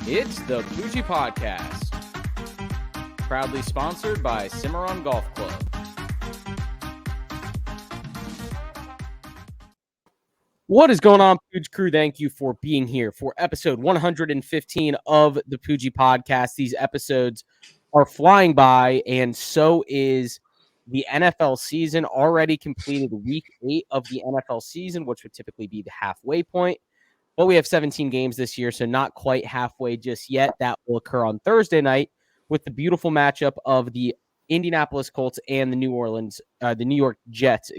It's the Poojie Podcast, proudly sponsored by Cimarron Golf Club. What is going on, Poojie crew? Thank you for being here for episode 115 of the Poojie Podcast. These episodes are flying by, and so is the NFL season. Already completed week 8 of the NFL season, which would typically be the halfway point. But we have 17 games this year, so not quite halfway just yet. That will occur on Thursday night with the beautiful matchup of the Indianapolis Colts and the New York Jets,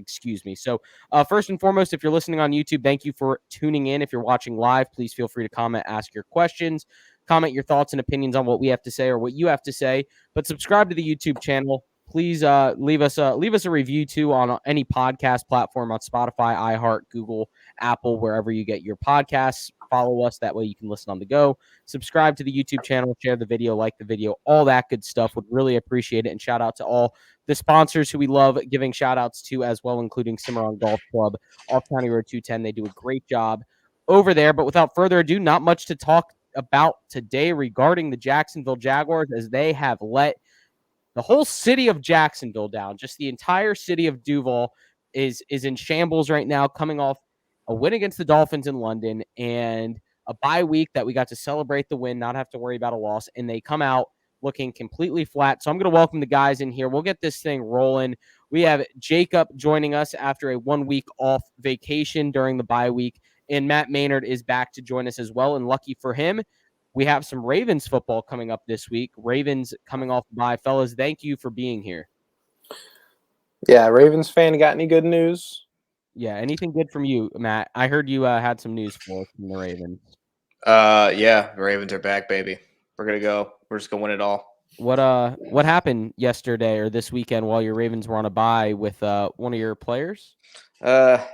So first and foremost, if you're listening on YouTube, thank you for tuning in. If you're watching live, please feel free to comment, ask your questions, comment your thoughts and opinions on what we have to say or what you have to say. But subscribe to the YouTube channel. Please leave us a review too on any podcast platform on Spotify, iHeart, Google, Apple, wherever you get your podcasts. Follow us. That way you can listen on the go. Subscribe to the YouTube channel, share the video, like the video, all that good stuff. Would really appreciate it. And shout out to all the sponsors who we love giving shout outs to as well, including Cimarron Golf Club, off County Road 210. They do a great job over there. But without further ado, not much to talk about today regarding the Jacksonville Jaguars, as they have let the whole city of Jacksonville down. Just the entire city of Duval is in shambles right now, coming off a win against the Dolphins in London and a bye week that we got to celebrate the win, not have to worry about a loss, and they come out looking completely flat. So I'm going to welcome the guys in here. We'll get this thing rolling. We have Jacob joining us after a 1 week off vacation during the bye week, and Matt Maynard is back to join us as well, and lucky for him, we have some Ravens football coming up this week. Ravens coming off the bye. Fellas, thank you for being here. Yeah, Ravens fan, got any good news? Yeah, anything good from you, Matt? I heard you had some news for us from the Ravens. Yeah, the Ravens are back, baby. We're gonna go. We're just gonna win it all. What happened yesterday or this weekend while your Ravens were on a bye with one of your players? Another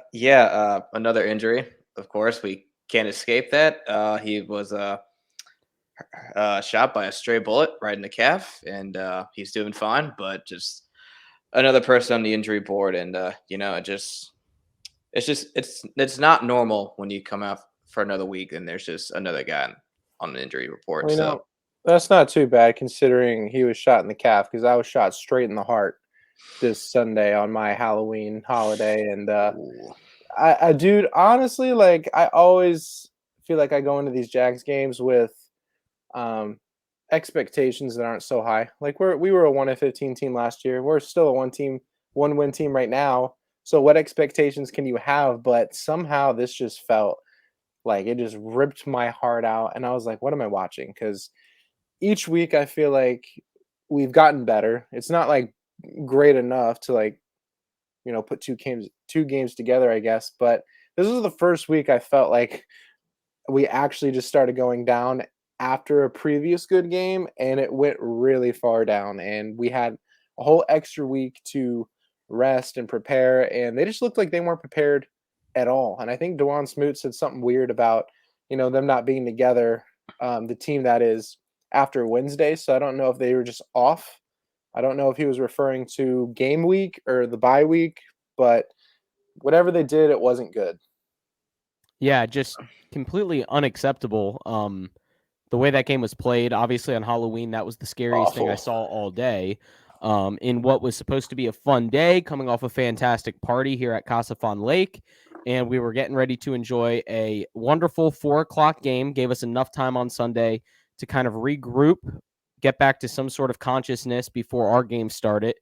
injury. Of course, we can't escape that. He was shot by a stray bullet right in the calf, and he's doing fine. But just another person on the injury board, and it's not normal when you come out for another week and there's just another guy on the injury report. Well, that's not too bad considering he was shot in the calf, because I was shot straight in the heart this Sunday on my Halloween holiday. And I dude, honestly, like, I always feel like I go into these Jags games with expectations that aren't so high. Like, we were a 1-15 team last year. We're still a one win team right now. So what expectations can you have? But somehow this just felt like it just ripped my heart out. And I was like, what am I watching? Because each week I feel like we've gotten better. It's not like great enough to, like, put two games together, I guess. But this was the first week I felt like we actually just started going down after a previous good game, and it went really far down. And we had a whole extra week to rest and prepare, and they just looked like they weren't prepared at all. And I think Dewan Smoot said something weird about, them not being together, the team that is, after Wednesday. So I don't know if they were just off. I don't know if he was referring to game week or the bye week, but whatever they did, it wasn't good. Yeah, just completely unacceptable. The way that game was played, obviously on Halloween, that was the scariest thing I saw all day. In what was supposed to be a fun day, coming off a fantastic party here at Casa Fond Lake. And we were getting ready to enjoy a wonderful 4:00 game. Gave us enough time on Sunday to kind of regroup, get back to some sort of consciousness before our game started.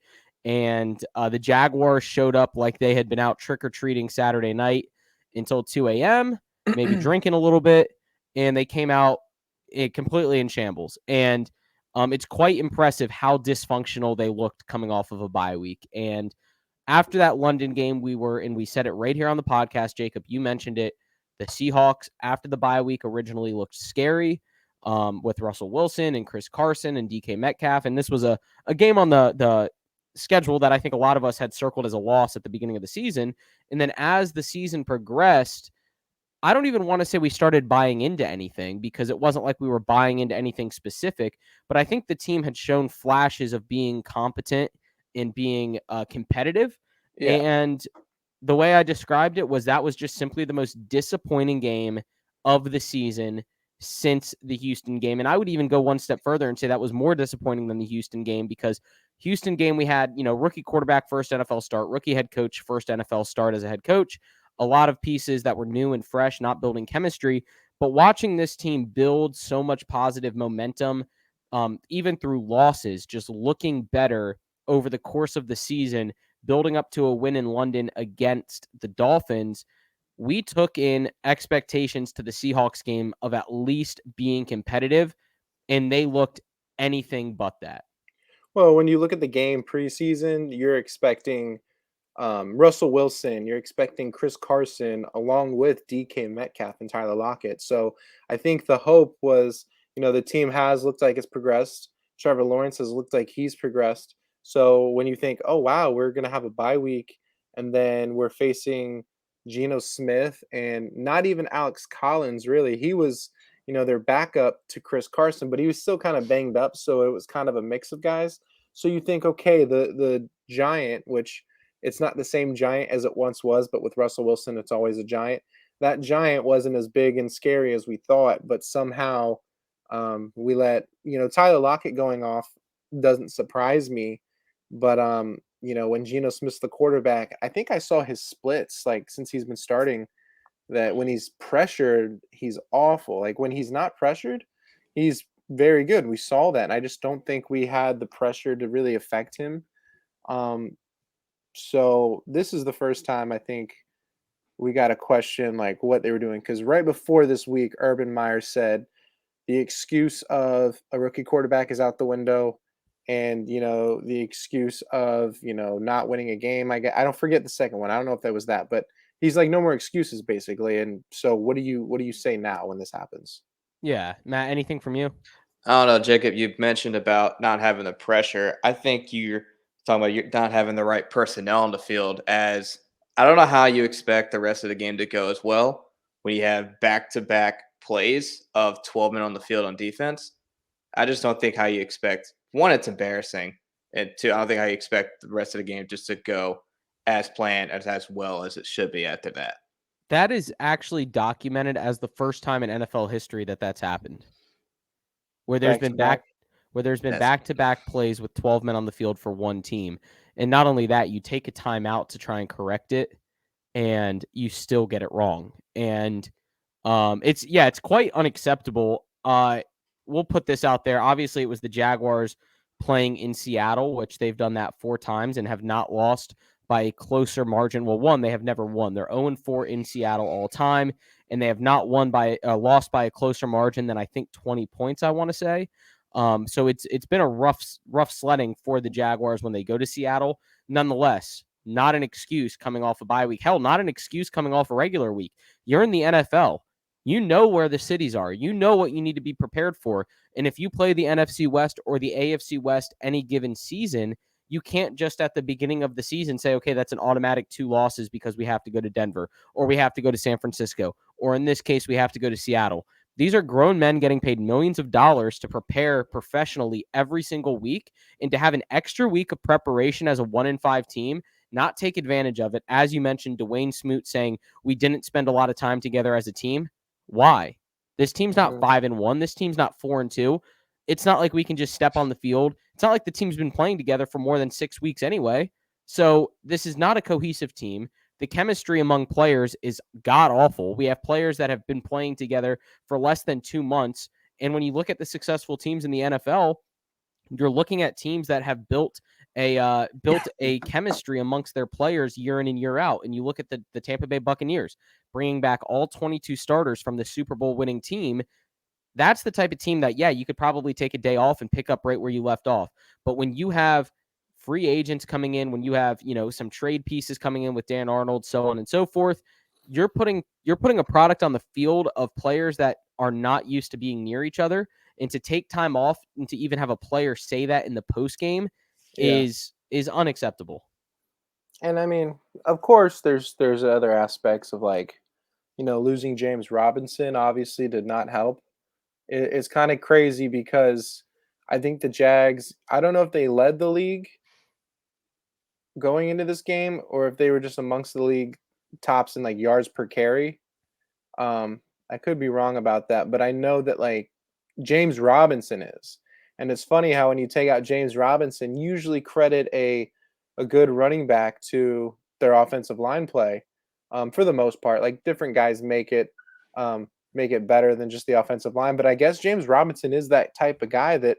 And the Jaguars showed up like they had been out trick-or-treating Saturday night until 2 a.m., maybe drinking a little bit, and they came out completely in shambles. And it's quite impressive how dysfunctional they looked coming off of a bye week. And after that London game, we said it right here on the podcast, Jacob, you mentioned it, the Seahawks after the bye week originally looked scary with Russell Wilson and Chris Carson and DK Metcalf. And this was a game on the schedule that I think a lot of us had circled as a loss at the beginning of the season. And then as the season progressed, I don't even want to say we started buying into anything, because it wasn't like we were buying into anything specific, but I think the team had shown flashes of being competent and being competitive. Yeah. And the way I described it was that was just simply the most disappointing game of the season since the Houston game. And I would even go one step further and say that was more disappointing than the Houston game, because Houston game, we had, rookie quarterback, first NFL start, rookie head coach, first NFL start as a head coach, a lot of pieces that were new and fresh, not building chemistry. But watching this team build so much positive momentum, even through losses, just looking better over the course of the season, building up to a win in London against the Dolphins, we took in expectations to the Seahawks game of at least being competitive, and they looked anything but that. Well, when you look at the game preseason, you're expecting Russell Wilson, you're expecting Chris Carson along with DK Metcalf and Tyler Lockett. So I think the hope was, the team has looked like it's progressed. Trevor Lawrence has looked like he's progressed. So when you think, oh, wow, we're going to have a bye week, and then we're facing Geno Smith and not even Alex Collins, really. He was, their backup to Chris Carson, but he was still kind of banged up. So it was kind of a mix of guys. So you think, okay, the giant, which it's not the same giant as it once was, but with Russell Wilson, it's always a giant. That giant wasn't as big and scary as we thought, but somehow we let, Tyler Lockett going off doesn't surprise me. But, when Geno Smith's the quarterback, I think I saw his splits, like since he's been starting, that when he's pressured, he's awful. Like when he's not pressured, he's very good. We saw that. And I just don't think we had the pressure to really affect him. So this is the first time I think we got to question like what they were doing. Because right before this week, Urban Meyer said the excuse of a rookie quarterback is out the window. And, the excuse of, not winning a game. I don't forget the second one. I don't know if that was that, but he's like, no more excuses, basically. And so what do you say now when this happens? Yeah. Matt, anything from you? I don't know, Jacob. You mentioned about not having the pressure. I think you're talking about you're not having the right personnel on the field. As I don't know how you expect the rest of the game to go as well when you have back-to-back plays of 12 men on the field on defense. I just don't think how you expect. One, it's embarrassing, and two, I don't think how you expect the rest of the game just to go as planned as well as it should be after that. That is actually documented as the first time in NFL history that that's happened, where there's Back to been back. That's back-to-back plays with 12 men on the field for one team. And not only that, you take a timeout to try and correct it, and you still get it wrong. And it's quite unacceptable. We'll put this out there. Obviously, it was the Jaguars playing in Seattle, which they've done that 4 times and have not lost by a closer margin. Well, one, they have never won. They're 0-4 in Seattle all time, and they have not lost by a closer margin than I think 20 points, I want to say. So it's been a rough sledding for the Jaguars when they go to Seattle. Nonetheless, not an excuse coming off a bye week. Hell, not an excuse coming off a regular week. You're in the NFL. You know where the cities are. You know what you need to be prepared for. And if you play the NFC West or the AFC West any given season, you can't just at the beginning of the season say, okay, that's an automatic 2 losses because we have to go to Denver or we have to go to San Francisco, or in this case, we have to go to Seattle. These are grown men getting paid millions of dollars to prepare professionally every single week, and to have an extra week of preparation as a 1-5 team, not take advantage of it. As you mentioned, Dwayne Smoot saying we didn't spend a lot of time together as a team. Why? This team's not 5-1. This team's not 4-2. It's not like we can just step on the field. It's not like the team's been playing together for more than 6 weeks anyway. So this is not a cohesive team. The chemistry among players is god awful. We have players that have been playing together for less than 2 months. And when you look at the successful teams in the NFL, you're looking at teams that have built a chemistry amongst their players year in and year out. And you look at the Tampa Bay Buccaneers bringing back all 22 starters from the Super Bowl winning team. That's the type of team that, yeah, you could probably take a day off and pick up right where you left off. But when you have free agents coming in, when you have, some trade pieces coming in with Dan Arnold, so on and so forth, you're putting a product on the field of players that are not used to being near each other. And to take time off and to even have a player say that in the post game is unacceptable. And I mean, of course, there's other aspects of like, losing James Robinson obviously did not help. It's kind of crazy because I think the Jags, I don't know if they led the league going into this game or if they were just amongst the league tops in like yards per carry. I could be wrong about that, but I know that like James Robinson is. And it's funny how when you take out James Robinson, usually credit a good running back to their offensive line play. For the most part, like different guys make it better than just the offensive line. But I guess James Robinson is that type of guy that,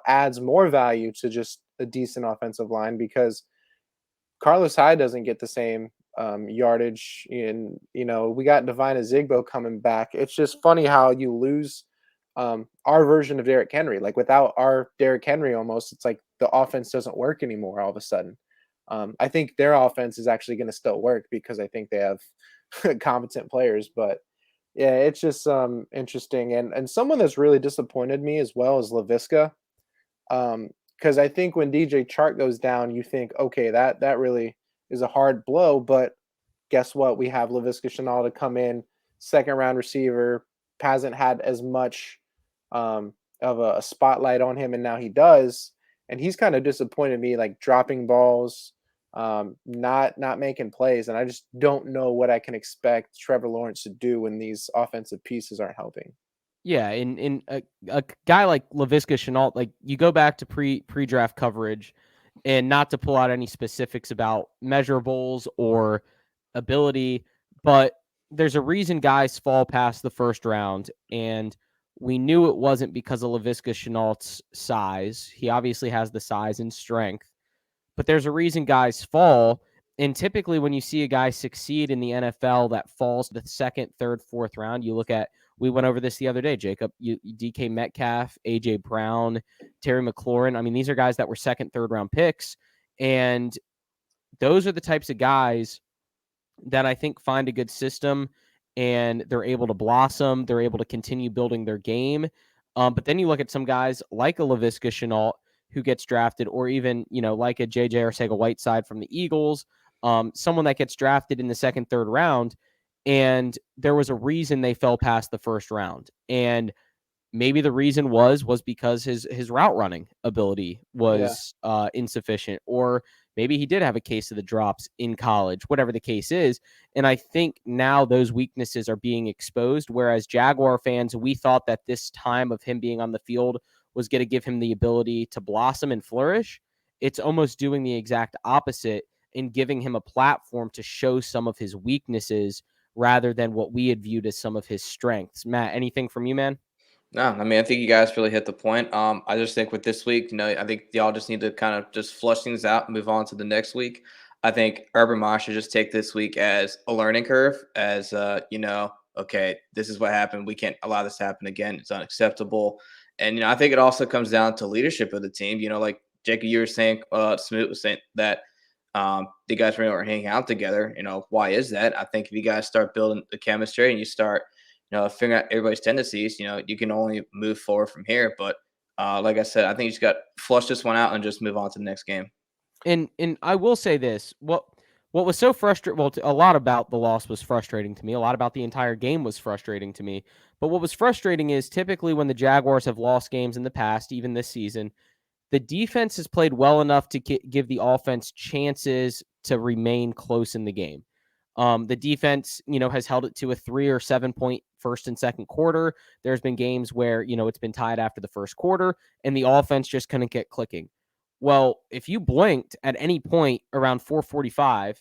adds more value to just a decent offensive line because Carlos Hyde doesn't get the same yardage. And, we got Devine Azigbo coming back. It's just funny how you lose our version of Derrick Henry. Like without our Derrick Henry, almost, it's like the offense doesn't work anymore all of a sudden. I think their offense is actually going to still work because I think they have competent players. But yeah, it's just interesting. And someone that's really disappointed me as well is LaVisca. Because I think when DJ Chark goes down, you think, okay, that really is a hard blow. But guess what? We have LaVisca Chenault to come in, second round receiver, hasn't had as much of a spotlight on him, and now he does. And he's kind of disappointed me, like dropping balls, not making plays. And I just don't know what I can expect Trevor Lawrence to do when these offensive pieces aren't helping. Yeah, in a guy like LaVisca Chenault, like you go back to pre-draft coverage, and not to pull out any specifics about measurables or ability, but there's a reason guys fall past the first round, and we knew it wasn't because of LaVisca Chenault's size. He obviously has the size and strength, but there's a reason guys fall. And typically when you see a guy succeed in the NFL that falls to the second, third, fourth round, you look at, we went over this the other day, Jacob, DK Metcalf, AJ Brown, Terry McLaurin. I mean, these are guys that were second, third round picks. And those are the types of guys that I think find a good system and they're able to blossom. They're able to continue building their game. But then you look at some guys like a LaVisca Chenault who gets drafted, or even, like a JJ Arcega-Whiteside from the Eagles, someone that gets drafted in the second, third round, and there was a reason they fell past the first round. And maybe the reason was because his route running ability was insufficient, or maybe he did have a case of the drops in college, whatever the case is. And I think now those weaknesses are being exposed, whereas Jaguar fans, we thought that this time of him being on the field was going to give him the ability to blossom and flourish. It's almost doing the exact opposite and giving him a platform to show some of his weaknesses rather than what we had viewed as some of his strengths. Matt, anything from you, man? No, I mean, I think you guys really hit the point. I just think with this week, I think y'all just need to kind of just flush things out and move on to the next week. I think Urban Meyer should just take this week as a learning curve, as okay, this is what happened. We can't allow this to happen again. It's unacceptable. And I think it also comes down to leadership of the team. Like Jacob, you were saying, Smoot was saying that the guys really aren't hanging out together. Why is that? I think if you guys start building the chemistry and you start figuring out everybody's tendencies, you can only move forward from here. But like I said, I think you just got to flush this one out and just move on to the next game. And I will say this, what was so frustrating, well, a lot about the loss was frustrating to me. A lot about the entire game was frustrating to me. But what was frustrating is typically when the Jaguars have lost games in the past, even this season, the defense has played well enough to give the offense chances to remain close in the game. The defense, has held it to a 3 or 7 point first and second quarter. There's been games where, it's been tied after the first quarter and the offense just couldn't get clicking. Well, if you blinked at any point around 4:45,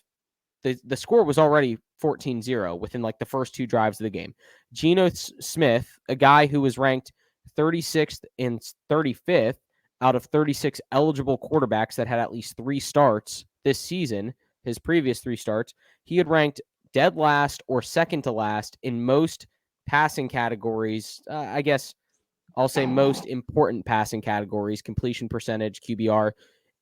the score was already 14-0 within like the first two drives of the game. Geno Smith, a guy who was ranked 36th and 35th out of 36 eligible quarterbacks that had at least 3 starts this season, his previous 3 starts, he had ranked dead last or second to last in most passing categories. I guess I'll say most important passing categories, completion percentage, QBR,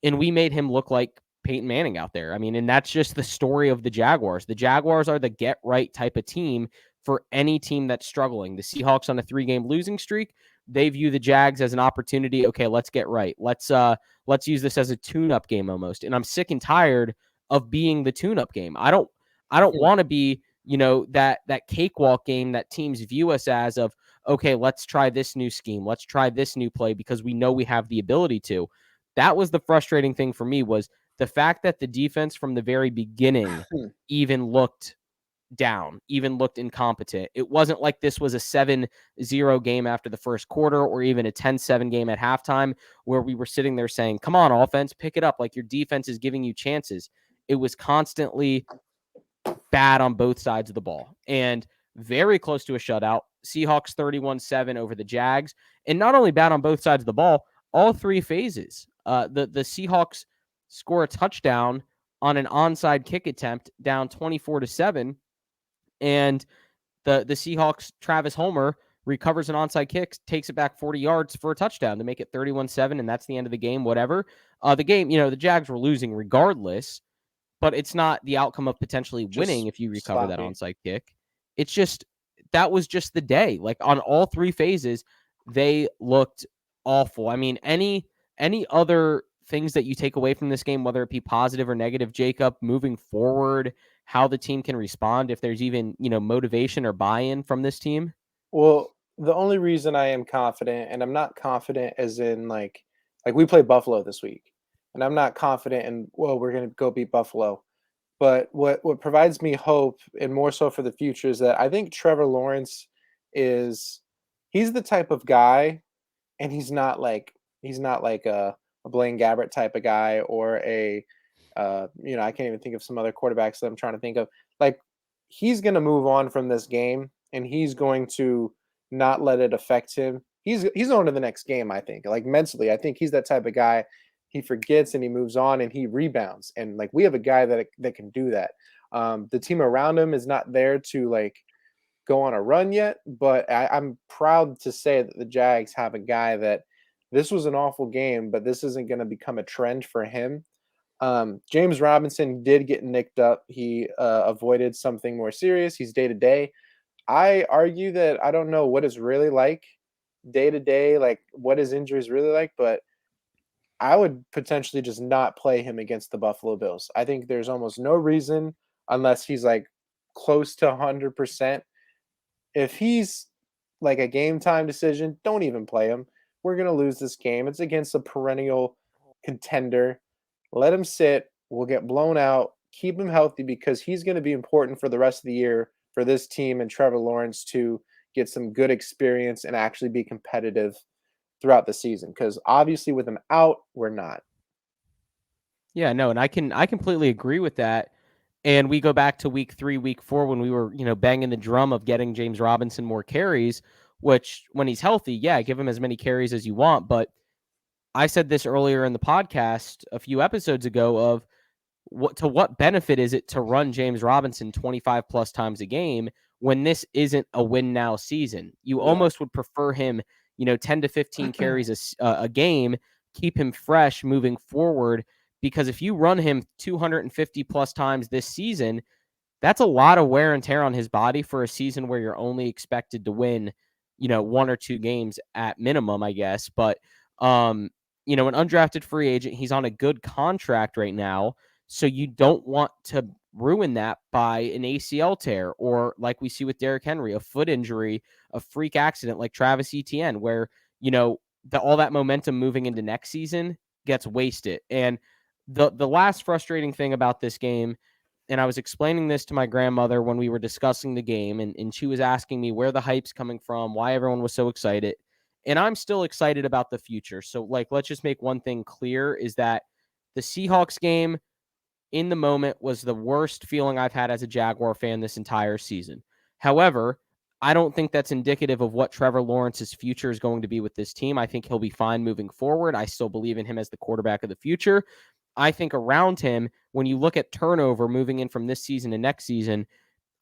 and we made him look like Peyton Manning out there. I mean, and that's just the story of the Jaguars. The Jaguars are the get right type of team for any team that's struggling. The Seahawks on a 3-game losing streak, they view the Jags as an opportunity. Okay, let's get right. Let's use this as a tune-up game almost. And I'm sick and tired of being the tune-up game. I don't want to be, that cakewalk game that teams view us as of, okay, let's try this new scheme. Let's try this new play because we know we have the ability to. That was the frustrating thing for me, was the fact that the defense from the very beginning even looked down, even looked incompetent. It wasn't like this was a 7-0 game after the first quarter or even a 10-7 game at halftime where we were sitting there saying, come on, offense, pick it up. Like your defense is giving you chances. It was constantly bad on both sides of the ball and very close to a shutout. Seahawks 31-7 over the Jags. And not only bad on both sides of the ball, all three phases. The Seahawks score a touchdown on an onside kick attempt down 24-7. And the Seahawks, Travis Homer, recovers an onside kick, takes it back 40 yards for a touchdown to make it 31-7, and that's the end of the game, whatever. The game, the Jags were losing regardless, but it's not the outcome of potentially winning if you recover that onside kick. It's just, that was just the day. Like on all three phases, they looked awful. I mean, any other things that you take away from this game, whether it be positive or negative, Jacob, moving forward, how the team can respond, if there's even, motivation or buy-in from this team? Well, the only reason I am confident, and I'm not confident as in like we play Buffalo this week, and I'm not confident in, well, we're going to go beat Buffalo. But what provides me hope, and more so for the future, is that I think Trevor Lawrence he's the type of guy, and he's not like a Blaine Gabbert type of guy or a I can't even think of some other quarterbacks that I'm trying to think of. Like, he's going to move on from this game, and he's going to not let it affect him. He's on to the next game, I think. Like, mentally, I think he's that type of guy. He forgets and he moves on and he rebounds. And like, we have a guy that can do that. The team around him is not there to like go on a run yet, but I'm proud to say that the Jags have a guy that this was an awful game, but this isn't going to become a trend for him. James Robinson did get nicked up. He avoided something more serious. He's day to day. I argue that I don't know what it's really like day to day, like what his injury is really like, but I would potentially just not play him against the Buffalo Bills. I think there's almost no reason, unless he's like close to 100%. If he's like a game time decision, don't even play him. We're going to lose this game. It's against a perennial contender. Let him sit. We'll get blown out. Keep him healthy because he's going to be important for the rest of the year for this team and Trevor Lawrence to get some good experience and actually be competitive throughout the season, because obviously with him out, we're not. Yeah, no, and I completely agree with that. And we go back to week 3, week 4, when we were, banging the drum of getting James Robinson more carries, which when he's healthy, yeah, give him as many carries as you want. But I said this earlier in the podcast a few episodes ago of what benefit is it to run James Robinson 25 plus times a game when this isn't a win now season? You almost would prefer him 10 to 15 carries a game, keep him fresh moving forward, because if you run him 250 plus times this season, that's a lot of wear and tear on his body for a season where you're only expected to win, 1 or 2 games at minimum, I guess. But, an undrafted free agent, he's on a good contract right now. So you don't want to ruin that by an ACL tear, or like we see with Derrick Henry, a foot injury, a freak accident like Travis Etienne, where, all that momentum moving into next season gets wasted. And the last frustrating thing about this game, and I was explaining this to my grandmother when we were discussing the game, and she was asking me where the hype's coming from, why everyone was so excited. And I'm still excited about the future. So, like, let's just make one thing clear, is that the Seahawks game in the moment was the worst feeling I've had as a Jaguar fan this entire season. However, I don't think that's indicative of what Trevor Lawrence's future is going to be with this team. I think he'll be fine moving forward. I still believe in him as the quarterback of the future. I think around him, when you look at turnover moving in from this season to next season,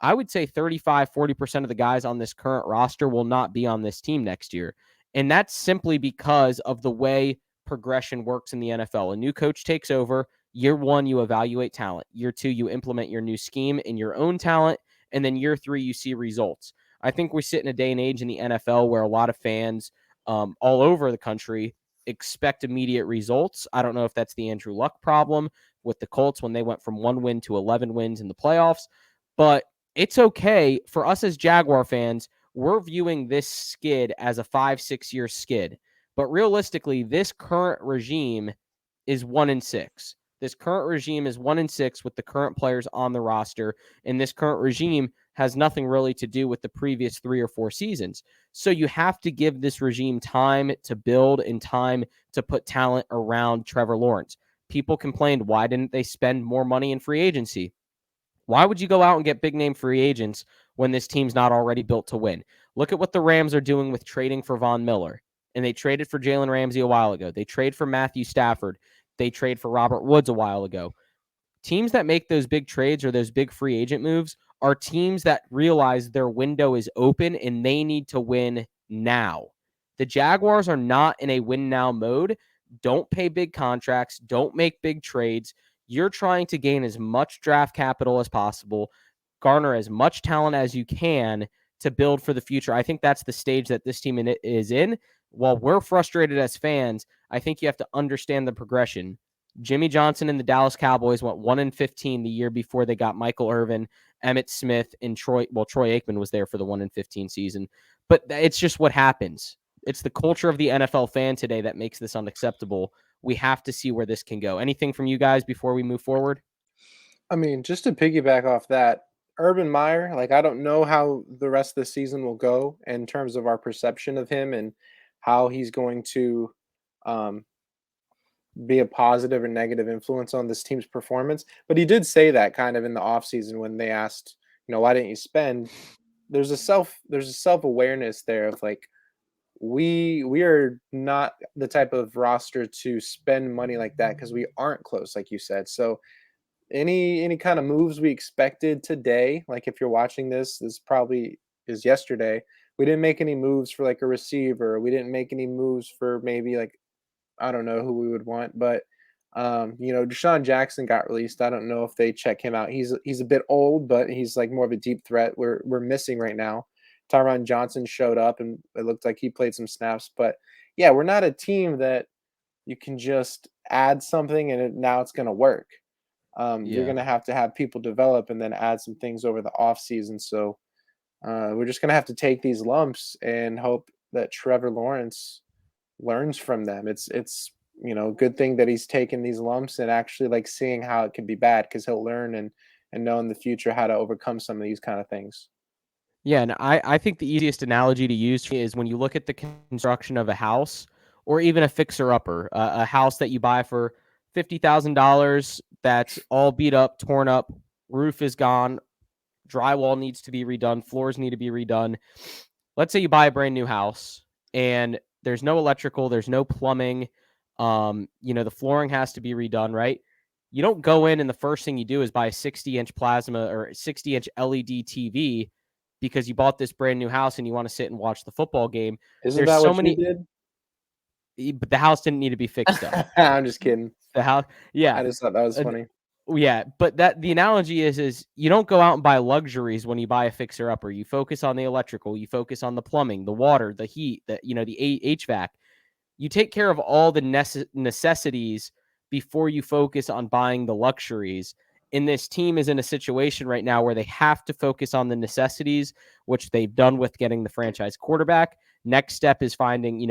I would say 35-40% of the guys on this current roster will not be on this team next year. And that's simply because of the way progression works in the NFL. A new coach takes over. Year 1, you evaluate talent. Year 2, you implement your new scheme in your own talent. And then year 3, you see results. I think we sit in a day and age in the NFL where a lot of fans all over the country expect immediate results. I don't know if that's the Andrew Luck problem with the Colts when they went from 1 win to 11 wins in the playoffs. But it's okay for us as Jaguar fans. We're viewing this skid as a 5-6 year skid. But realistically, this current regime is 1-6. This current regime is 1-6 with the current players on the roster, and this current regime has nothing really to do with the previous 3 or 4 seasons. So you have to give this regime time to build and time to put talent around Trevor Lawrence. People complained, why didn't they spend more money in free agency? Why would you go out and get big name free agents when this team's not already built to win? Look at what the Rams are doing with trading for Von Miller. And they traded for Jalen Ramsey a while ago. They trade for Matthew Stafford. They trade for Robert Woods a while ago. Teams that make those big trades or those big free agent moves are teams that realize their window is open and they need to win now. The Jaguars are not in a win now mode. Don't pay big contracts. Don't make big trades. You're trying to gain as much draft capital as possible, garner as much talent as you can to build for the future. I think that's the stage that this team is in. While we're frustrated as fans, I think you have to understand the progression. Jimmy Johnson and the Dallas Cowboys went 1-15 the year before they got Michael Irvin, Emmitt Smith, and Troy Aikman was there for the 1-15 season. But it's just what happens. It's the culture of the NFL fan today that makes this unacceptable. We have to see where this can go. Anything from you guys before we move forward? I mean, just to piggyback off that, Urban Meyer, like I don't know how the rest of the season will go in terms of our perception of him and how he's going to be a positive or negative influence on this team's performance. But he did say that kind of in the offseason when they asked, why didn't you spend? There's a self-awareness there of like, we are not the type of roster to spend money like that because we aren't close, like you said. So any kind of moves we expected today, like if you're watching this probably is yesterday, we didn't make any moves for like a receiver. We didn't make any moves for maybe like, I don't know who we would want, but Deshaun Jackson got released. I don't know if they check him out. He's a bit old, but he's like more of a deep threat we're missing right now. Tyron Johnson showed up and it looked like he played some snaps, but yeah, we're not a team that you can just add something and now it's going to work. You're going to have people develop and then add some things over the off season. So we're just going to have to take these lumps and hope that Trevor Lawrence learns from them. It's good thing that he's taken these lumps and actually like seeing how it can be bad because he'll learn and know in the future how to overcome some of these kind of things. Yeah, and I think the easiest analogy to use is when you look at the construction of a house or even a fixer-upper, a house that you buy for $50,000 that's all beat up, torn up, roof is gone, drywall needs to be redone, floors need to be redone. Let's say you buy a brand new house and there's no electrical, there's no plumbing, the flooring has to be redone, right? You don't go in and the first thing you do is buy a 60-inch plasma or 60-inch LED TV because you bought this brand new house and you want to sit and watch the football game. Isn't that what you did? But the house didn't need to be fixed up. I'm just kidding. The house, yeah. I just thought that was funny. Yeah, but the analogy is you don't go out and buy luxuries when you buy a fixer-upper. You focus on the electrical, you focus on the plumbing, the water, the heat, the HVAC. You take care of all the necessities before you focus on buying the luxuries. And this team is in a situation right now where they have to focus on the necessities, which they've done with getting the franchise quarterback. Next step is finding,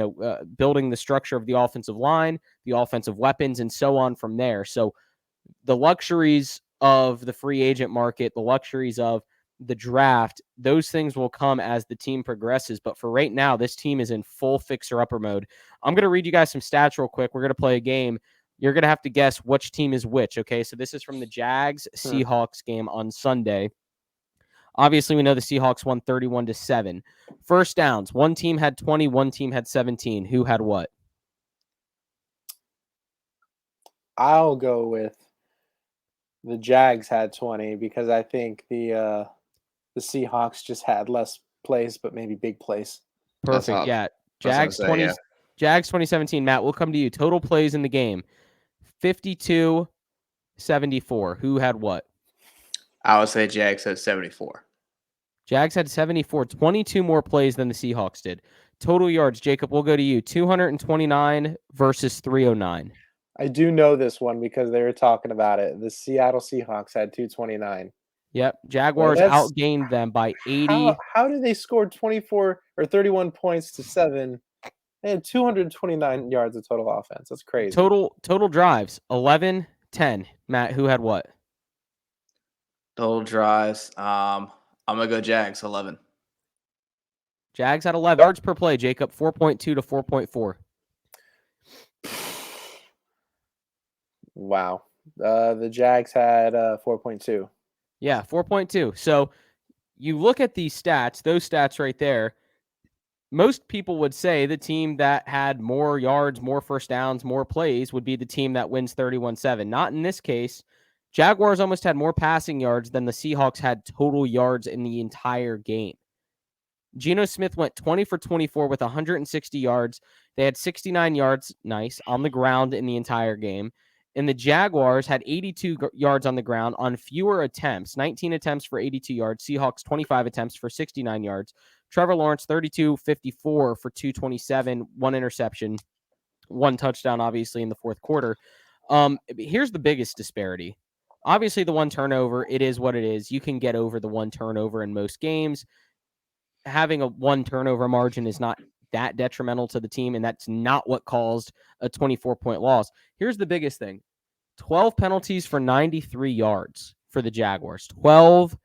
building the structure of the offensive line, the offensive weapons, and so on from there. So the luxuries of the free agent market, the luxuries of the draft, those things will come as the team progresses. But for right now, this team is in full fixer-upper mode. I'm going to read you guys some stats real quick. We're going to play a game. You're going to have to guess which team is which, okay? So this is from the Jags-Seahawks game on Sunday. Obviously, we know the Seahawks won 31-7. First downs, one team had 20, one team had 17. Who had what? I'll go with the Jags had 20 because I think the Seahawks just had less plays, but maybe big plays. Perfect, yeah. Jags 2017. Matt, we'll come to you. Total plays in the game. 52-74. Who had what? I would say Jags had 74. Jags had 74. 22 more plays than the Seahawks did. Total yards, Jacob, we'll go to you. 229 versus 309. I do know this one because they were talking about it. The Seattle Seahawks had 229. Yep. Jaguars outgained them by 80. How did they score 24 or 31 points to 7? They had 229 yards of total offense. That's crazy. Total drives, 11, 10. Matt, who had what? Total drives. I'm gonna go Jags 11. Jags had 11 yards per play, Jacob, 4.2 to 4.4. Wow. The Jags had 4.2. Yeah, 4.2. So you look at these stats, those stats right there. Most people would say the team that had more yards, more first downs, more plays would be the team that wins 31-7. Not in this case. Jaguars almost had more passing yards than the Seahawks had total yards in the entire game. Geno Smith went 20 for 24 with 160 yards. They had 69 yards, nice, on the ground in the entire game. And the Jaguars had 82 yards on the ground on fewer attempts, 19 attempts for 82 yards. Seahawks, 25 attempts for 69 yards. Trevor Lawrence, 32-54 for 227, one interception, one touchdown, obviously, in the fourth quarter. Here's the biggest disparity. Obviously, the one turnover, it is what it is. You can get over the one turnover in most games. Having a one turnover margin is not that detrimental to the team, and that's not what caused a 24-point loss. Here's the biggest thing. 12 penalties for 93 yards for the Jaguars. 12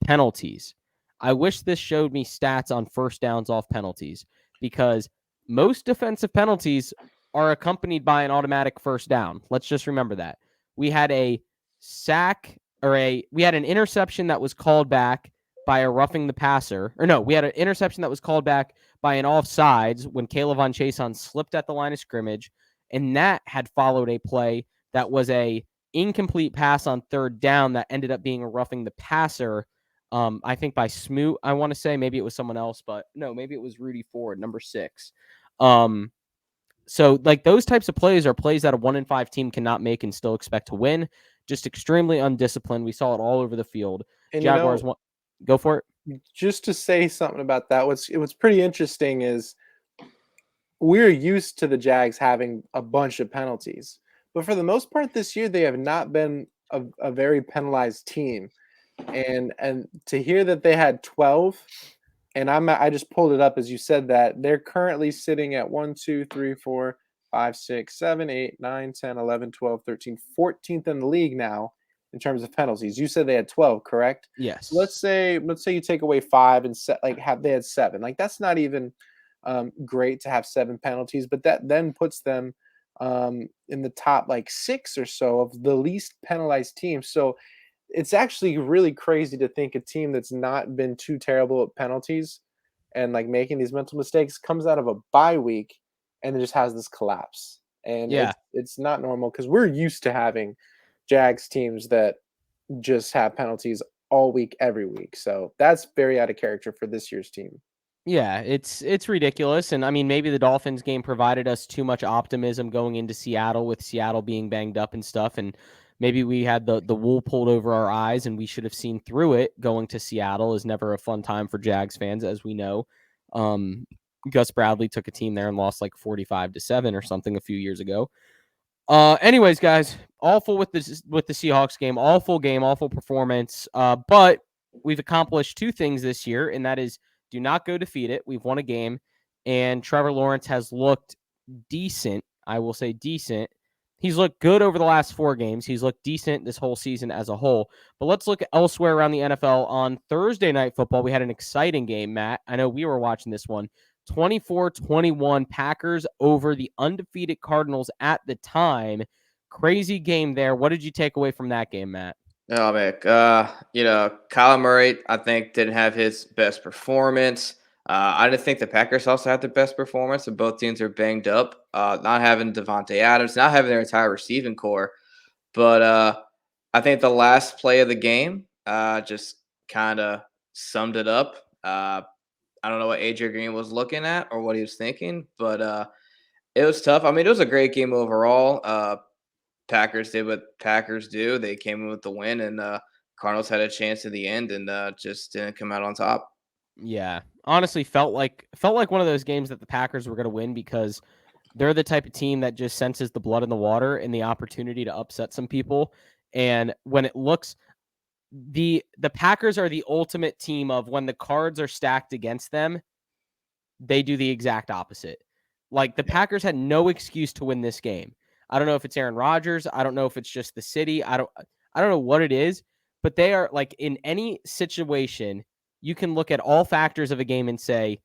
penalties. I wish this showed me stats on first downs off penalties, because most defensive penalties are accompanied by an automatic first down. Let's just remember that. We had a sack, we had an interception that was called back by a roughing the passer. Or no, we had an interception that was called back by an offsides when Caleb Von Chason slipped at the line of scrimmage, and that had followed a play that was a incomplete pass on third down that ended up being a roughing the passer, I think by Smoot, I want to say. Maybe it was someone else, but no, maybe it was Rudy Ford, number 6. So like those types of plays are plays that a 1-5 team cannot make and still expect to win. Just extremely undisciplined. We saw it all over the field. And Jaguars go for it. Just to say something about that, what's pretty interesting is we're used to the Jags having a bunch of penalties, but for the most part this year they have not been a very penalized team. And to hear that they had 12, and I just pulled it up as you said that, they're currently sitting at 1, 2, 3, 4, 5, 6, 7, 8, 9, 10, 11, 12, 13, 14th in the league now in terms of penalties. You said they had 12, correct? Yes. So let's say you take away 5 and they had 7. Like that's not even great to have 7 penalties, but that then puts them in the top 6 or so of the least penalized teams. So it's actually really crazy to think a team that's not been too terrible at penalties and making these mental mistakes comes out of a bye week and it just has this collapse. And yeah, it's not normal because we're used to having Jags teams that just have penalties all week, every week. So that's very out of character for this year's team. Yeah, it's ridiculous. And I mean, maybe the Dolphins game provided us too much optimism going into Seattle, with Seattle being banged up and stuff. And maybe we had the wool pulled over our eyes and we should have seen through it. Going to Seattle is never a fun time for Jags fans, as we know. Gus Bradley took a team there and lost 45-7 or something a few years ago. Anyways, guys, awful with the Seahawks game, awful performance. But we've accomplished 2 things this year, and that is do not go defeat it. We've won a game, and Trevor Lawrence has looked decent. I will say decent. He's looked good over the last 4 games. He's looked decent this whole season as a whole. But let's look elsewhere around the NFL. On Thursday Night Football, we had an exciting game, Matt. I know we were watching this one. 24-21 Packers over the undefeated Cardinals at the time. Crazy game there. What did you take away from that game, Matt? Oh, man. Kyler Murray, I think, didn't have his best performance. I didn't think the Packers also had the best performance, and both teams are banged up. Not having Devontae Adams, not having their entire receiving core. But I think the last play of the game just kind of summed it up. I don't know what AJ Green was looking at or what he was thinking, but it was tough. I mean, it was a great game overall. Packers did what Packers do. They came in with the win, and Cardinals had a chance at the end and just didn't come out on top. Yeah, honestly, felt like one of those games that the Packers were going to win, because they're the type of team that just senses the blood in the water and the opportunity to upset some people. And when it looks, the Packers are the ultimate team of when the cards are stacked against them, they do the exact opposite. The Packers had no excuse to win this game. I don't know if it's Aaron Rodgers. I don't know if it's just the city. I don't know what it is, but they are like in any situation, you can look at all factors of a game and say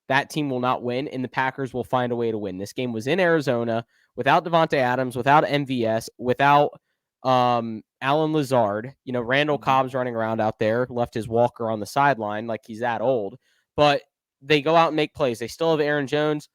that team will not win and the Packers will find a way to win. This game was in Arizona without Devontae Adams, without MVS, without Alan Lazard. Randall Cobb's running around out there, left his walker on the sideline like he's that old. But they go out and make plays. They still have Aaron Jones.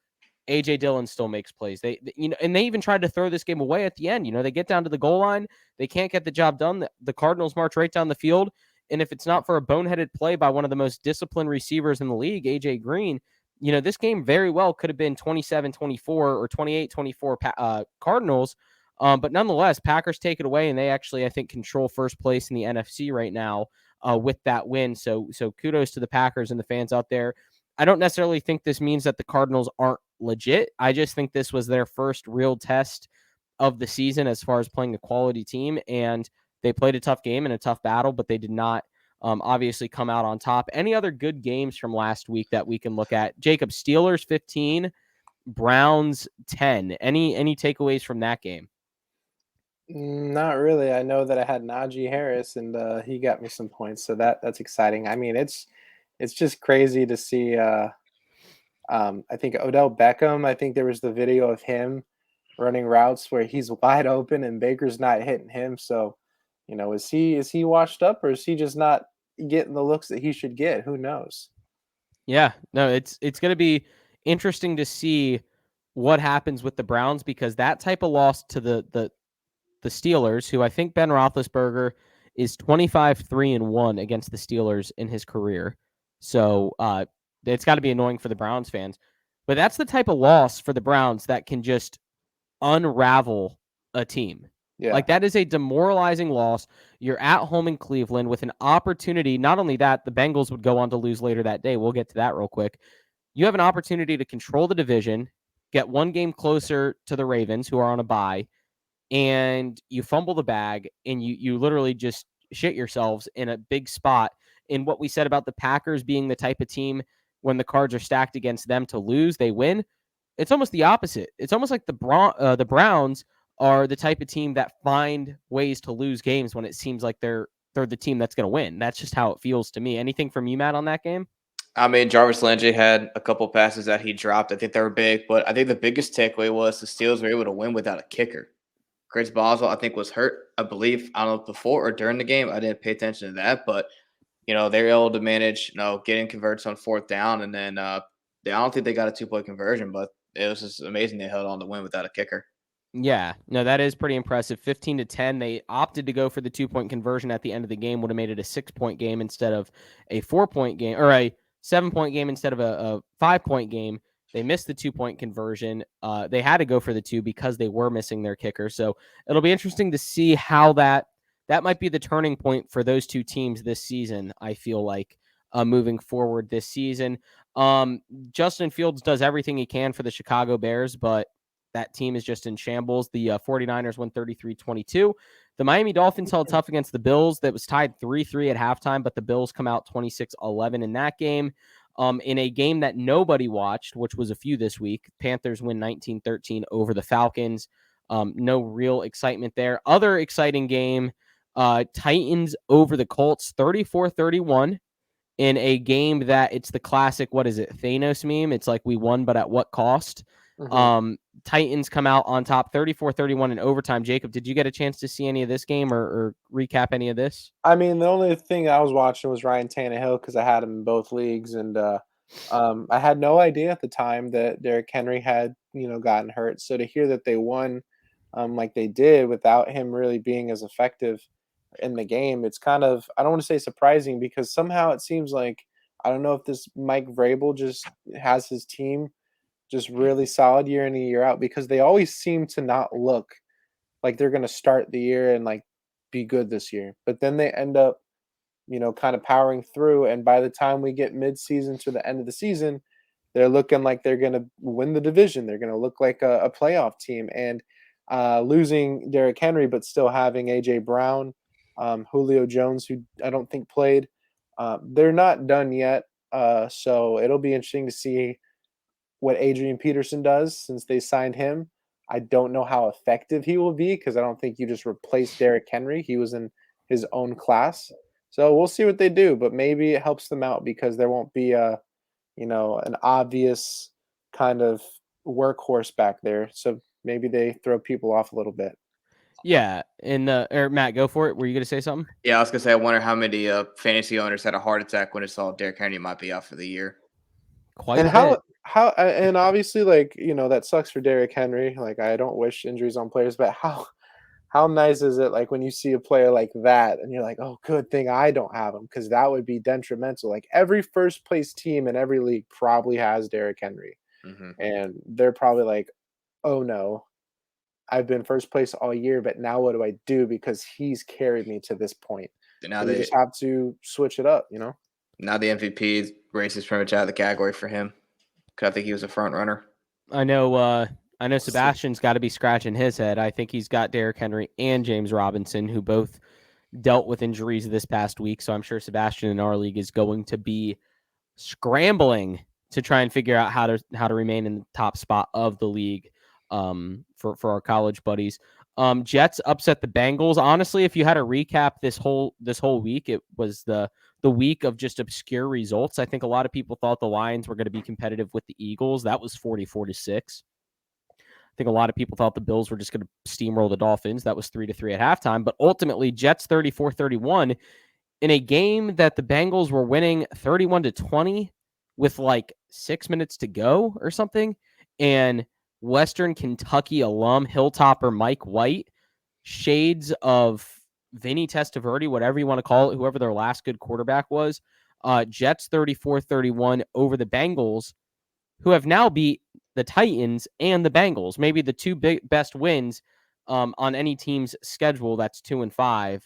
AJ Dillon still makes plays. And they even tried to throw this game away at the end. They get down to the goal line. They can't get the job done. The Cardinals march right down the field. And if it's not for a boneheaded play by one of the most disciplined receivers in the league, AJ Green, this game very well could have been 27-24 or 28-24 Cardinals. But nonetheless, Packers take it away, and they actually, I think, control first place in the NFC right now with that win. So kudos to the Packers and the fans out there. I don't necessarily think this means that the Cardinals aren't legit. I just think this was their first real test of the season as far as playing a quality team, and they played a tough game and a tough battle, but they did not obviously come out on top. Any other good games from last week that we can look at? Jacob, Steelers 15, Browns 10. Any takeaways from that game? Not really. I know that I had Najee Harris, and he got me some points, so that's exciting. I mean, it's just crazy to see. I think Odell Beckham. I think there was the video of him running routes where he's wide open and Baker's not hitting him. So, is he washed up, or is he just not getting the looks that he should get? Who knows? Yeah, no, it's going to be interesting to see what happens with the Browns, because that type of loss to the Steelers, who I think Ben Roethlisberger is 25-3-1 against the Steelers in his career. So it's got to be annoying for the Browns fans. But that's the type of loss for the Browns that can just unravel a team. Yeah. Like, that is a demoralizing loss. You're at home in Cleveland with an opportunity. Not only that, the Bengals would go on to lose later that day. We'll get to that real quick. You have an opportunity to control the division, get one game closer to the Ravens, who are on a bye, and you fumble the bag, and you literally just shit yourselves in a big spot. In what we said about the Packers being the type of team, when the cards are stacked against them to lose, they win. It's almost the opposite. It's almost like the Browns are the type of team that find ways to lose games when it seems like they're the team that's going to win. That's just how it feels to me. Anything from you, Matt, on that game? I mean, Jarvis Landry had a couple passes that he dropped. I think they were big, but I think the biggest takeaway was the Steelers were able to win without a kicker. Chris Boswell, I think, was hurt, I believe, I don't know, before or during the game. I didn't pay attention to that, but, they were able to manage, getting converts on fourth down, and then I don't think they got a two-point conversion, but it was just amazing they held on to win without a kicker. Yeah, no, that is pretty impressive. 15-10. They opted to go for the 2-point conversion at the end of the game. Would have made it a 6-point game instead of a 4-point game, or a 7-point game instead of a 5-point game. They missed the 2-point conversion. They had to go for the 2 because they were missing their kicker. So it'll be interesting to see how that might be the turning point for those two teams this season. I feel like moving forward this season. Justin Fields does everything he can for the Chicago Bears, but that team is just in shambles. The 49ers won 33-22. The Miami Dolphins held tough against the Bills. That was tied 3-3 at halftime, but the Bills come out 26-11 in that game. In a game that nobody watched, which was a few this week, Panthers win 19-13 over the Falcons. No real excitement there. Other exciting game, Titans over the Colts 34-31 in a game that it's the classic, what is it, Thanos meme? It's like, we won, but at what cost? Mm-hmm. Titans come out on top 34-31 in overtime. Jacob, did you get a chance to see any of this game or recap any of this? I mean, the only thing I was watching was Ryan Tannehill because I had him in both leagues, and I had no idea at the time that Derrick Henry had gotten hurt. So to hear that they won like they did without him really being as effective in the game, it's kind of, I don't want to say surprising, because somehow it seems like, I don't know if this Mike Vrabel just has his team just really solid year in and year out, because they always seem to not look like they're going to start the year and like be good this year. But then they end up, kind of powering through. And by the time we get mid-season to the end of the season, they're looking like they're going to win the division. They're going to look like a playoff team. And losing Derrick Henry, but still having A.J. Brown, Julio Jones, who I don't think played, they're not done yet. So it'll be interesting to see what Adrian Peterson does since they signed him. I don't know how effective he will be because I don't think you just replace Derrick Henry. He was in his own class. So we'll see what they do, but maybe it helps them out because there won't be an obvious kind of workhorse back there. So maybe they throw people off a little bit. Yeah, and Matt, go for it. Were you going to say something? Yeah, I was gonna say I wonder how many fantasy owners had a heart attack when it saw Derrick Henry might be out for the year. Quite And a bit. how and obviously that sucks for Derrick Henry. Like I don't wish injuries on players, but how nice is it like when you see a player like that and you're like, oh, good thing I don't have him because that would be detrimental. Like every first place team in every league probably has Derrick Henry, and they're probably like, oh no, I've been first place all year, but now what do I do because he's carried me to this point? Now So you just have to switch it up, Now the MVP race is pretty much out of the category for him. Because I think he was a front runner. I know Sebastian's got to be scratching his head. I think he's got Derrick Henry and James Robinson, who both dealt with injuries this past week. So I'm sure Sebastian in our league is going to be scrambling to try and figure out how to remain in the top spot of the league for our college buddies. Jets upset the Bengals. Honestly, if you had to recap this whole week, it was the week of just obscure results. I think a lot of people thought the Lions were going to be competitive with the Eagles. That was 44-6. I think a lot of people thought the Bills were just going to steamroll the Dolphins. That was 3-3 at halftime. But ultimately, Jets 34-31 in a game that the Bengals were winning 31-20 with like 6 minutes to go or something. And Western Kentucky alum, Hilltopper Mike White, shades of Vinny Testaverde, whatever you want to call it, whoever their last good quarterback was. Jets 34-31 over the Bengals, who have now beat the Titans and the Bengals, maybe the two best wins on any team's schedule. That's 2-5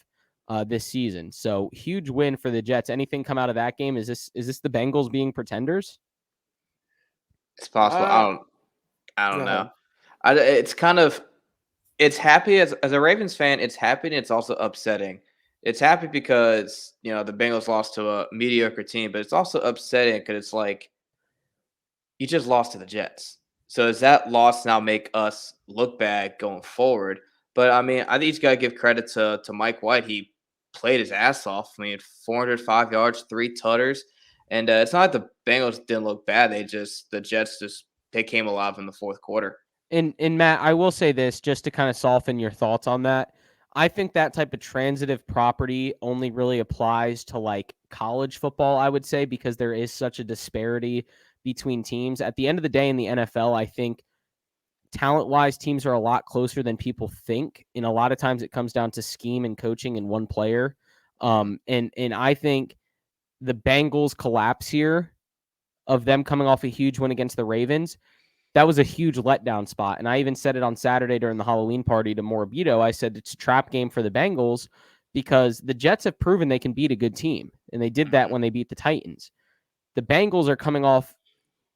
this season. So huge win for the Jets. Anything come out of that game? Is this the Bengals being pretenders? It's possible. I don't know. It's kind of happy as a Ravens fan. It's happy and it's also upsetting. It's happy because the Bengals lost to a mediocre team, but it's also upsetting because it's like you just lost to the Jets. So does that loss now make us look bad going forward? But I mean, I think you got to give credit to Mike White. He played his ass off. I mean, 405 yards, 3 tutters, and it's not like the Bengals didn't look bad. The Jets they came alive in the fourth quarter. And Matt, I will say this just to kind of soften your thoughts on that. I think that type of transitive property only really applies to like college football, I would say, because there is such a disparity between teams. At the end of the day in the NFL, I think talent-wise, teams are a lot closer than people think. And a lot of times it comes down to scheme and coaching in one player. And I think the Bengals collapse here of them coming off a huge win against the Ravens, that was a huge letdown spot. And I even said it on Saturday during the Halloween party to Morabito. I said it's a trap game for the Bengals because the Jets have proven they can beat a good team. And they did that when they beat the Titans. The Bengals are coming off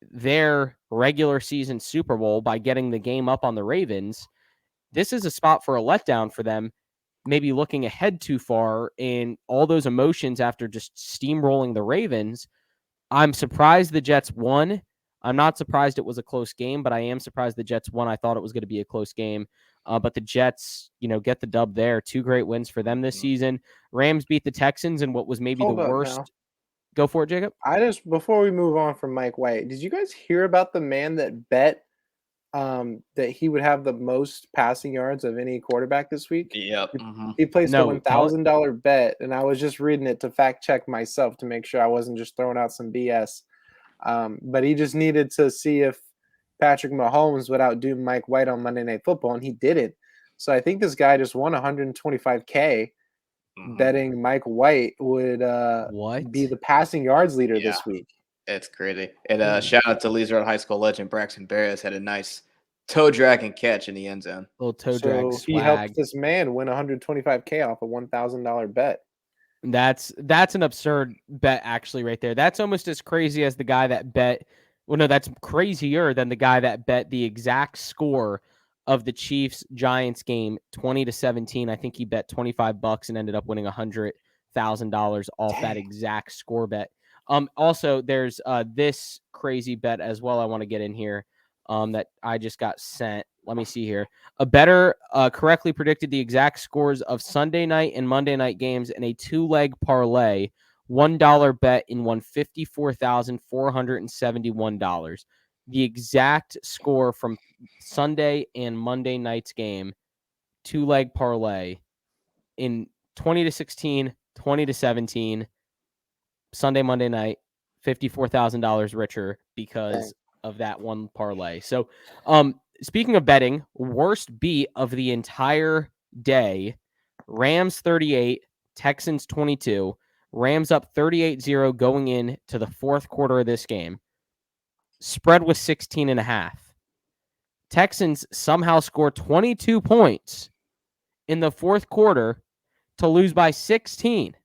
their regular season Super Bowl by getting the game up on the Ravens. This is a spot for a letdown for them, maybe looking ahead too far in all those emotions after just steamrolling the Ravens. I'm surprised the Jets won. I'm not surprised it was a close game, but I am surprised the Jets won. I thought it was going to be a close game. But the Jets, get the dub there. 2 great wins for them this season. Rams beat the Texans in what was maybe the worst. Now. Go for it, Jacob. Before we move on from Mike White, did you guys hear about the man that bet that he would have the most passing yards of any quarterback this week? Yep. He placed a $1,000 bet, and I was just reading it to fact check myself to make sure I wasn't just throwing out some BS. But he just needed to see if Patrick Mahomes would outdo Mike White on Monday Night Football, and he didn't. So I think this guy just won $125K betting Mike White would be the passing yards leader this week. It's crazy. And shout out to Lee's Road High School legend Braxton Berrios, had a nice toe dragging catch in the end zone. Little toe drag swag. He helped this man win $125K off a $1,000 bet. That's an absurd bet, actually, right there. That's almost as crazy as the guy that bet. Well, no, that's crazier than the guy that bet the exact score of the Chiefs-Giants game, 20-17. I think he bet $25 and ended up winning $100,000 off that exact score bet. Also, there's this crazy bet as well I want to get in here that I just got sent let me see here. A better correctly predicted the exact scores of Sunday night and Monday night games in a 2-leg parlay. $1 bet and won $54,471. The exact score from Sunday and Monday night's game, 2-leg parlay in 20-16, 20-17, Sunday, Monday night, $54,000 richer because of that one parlay. So, speaking of betting, worst beat of the entire day, Rams 38, Texans 22. Rams up 38-0 going into the fourth quarter of this game. Spread was 16.5. Texans somehow score 22 points in the fourth quarter to lose by 16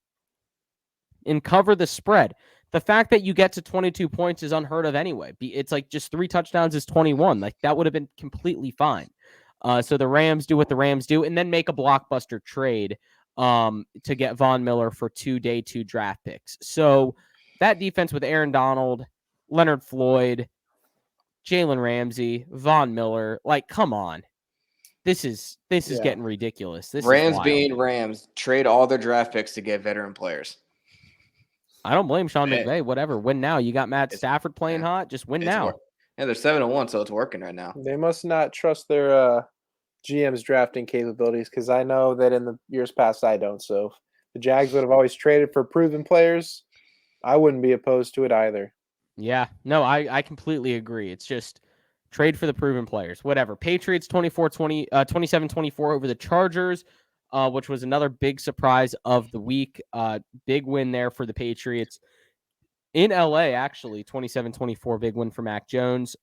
and cover the spread. The fact that you get to 22 points is unheard of anyway. It's like just 3 touchdowns is 21. Like that would have been completely fine. So the Rams do what the Rams do and then make a blockbuster trade to get Von Miller for 2 day 2 draft picks. So that defense with Aaron Donald, Leonard Floyd, Jalen Ramsey, Von Miller, like, come on. This is getting ridiculous. This Rams is wild. being Rams, trade all their draft picks to get veteran players. I don't blame Sean McVay. Whatever. Win now. You got Matt Stafford playing hot. Just win now. Yeah, they're 7-1, so it's working right now. They must not trust their GM's drafting capabilities because I know that in the years past I don't. So if the Jags would have always traded for proven players, I wouldn't be opposed to it either. Yeah. No, I completely agree. It's just trade for the proven players. Whatever. Patriots 27-24 over the Chargers, which was another big surprise of the week. Big win there for the Patriots. In LA, actually, 27-24, big win for Mac Jones.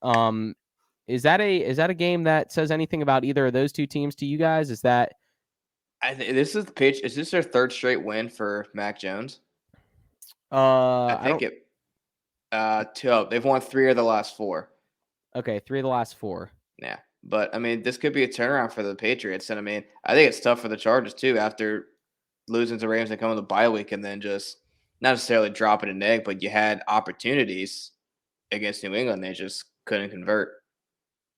Is that a game that says anything about either of those two teams to you guys? Is that this is the pitch? Is this their third straight win for Mac Jones? I think two. They've won 3 of the last 4. Okay, 3 of the last 4. Yeah, but I mean, this could be a turnaround for the Patriots, and I mean, I think it's tough for the Chargers too after losing to Rams and coming to the bye week, and then just not necessarily dropping an egg, but you had opportunities against New England, they just couldn't convert.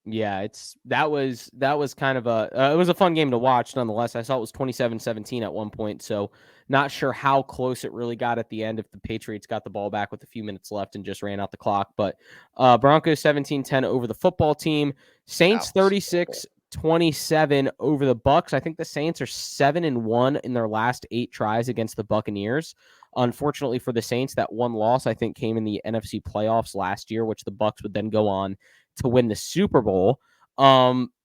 Yeah, that was kind of it was a fun game to watch nonetheless. I saw it was 27-17 at one point, so not sure how close it really got at the end if the Patriots got the ball back with a few minutes left and just ran out the clock. But Broncos 17-10 over the football team. Saints 36-27 over the Bucs. I think the Saints are 7-1 in their last 8 tries against the Buccaneers. Unfortunately for the Saints, that one loss I think came in the NFC playoffs last year, which the Bucs would then go on to win the Super Bowl.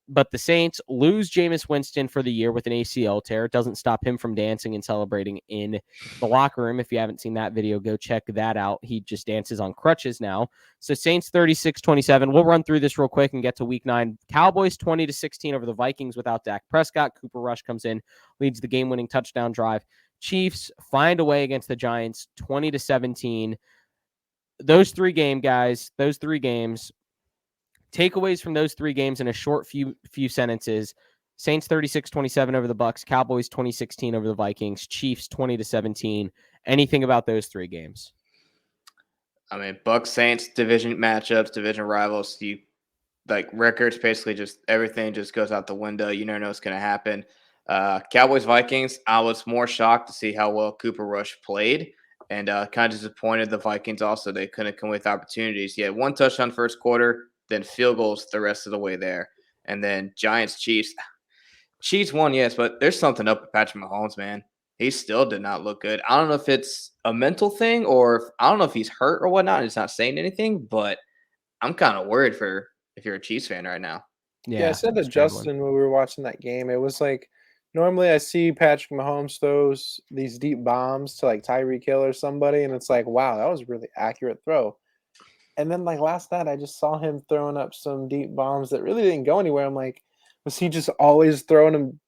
But the Saints lose Jameis Winston for the year with an ACL tear. It doesn't stop him from dancing and celebrating in the locker room. If you haven't seen that video, go check that out. He just dances on crutches now. So Saints 36-27. We'll run through this real quick and get to week 9. Cowboys 20-16 over the Vikings without Dak Prescott. Cooper Rush comes in, leads the game-winning touchdown drive. Chiefs find a way against the Giants 20-17. Those 3 games, guys, takeaways from those 3 games in a short few sentences. Saints 36-27 over the Bucs, Cowboys 20-16 over the Vikings, Chiefs 20-17. Anything about those 3 games? I mean, Bucs Saints division matchups, division rivals, you like records, basically just everything just goes out the window. You never know what's going to happen. Cowboys Vikings, I was more shocked to see how well Cooper Rush played, and kind of disappointed the Vikings also. They couldn't come with opportunities. He had 1 touchdown first quarter, then field goals the rest of the way there. And then Giants, Chiefs. Chiefs won, yes, but there's something up with Patrick Mahomes, man. He still did not look good. I don't know if it's a mental thing or I don't know if he's hurt or whatnot. He's not saying anything, but I'm kind of worried for if you're a Chiefs fan right now. Yeah, I said to Justin when we were watching that game, it was like normally I see Patrick Mahomes throws these deep bombs to like Tyreek Hill or somebody, and it's like, wow, that was a really accurate throw. And then, like, last night, I just saw him throwing up some deep bombs that really didn't go anywhere. I'm like, was he just always throwing them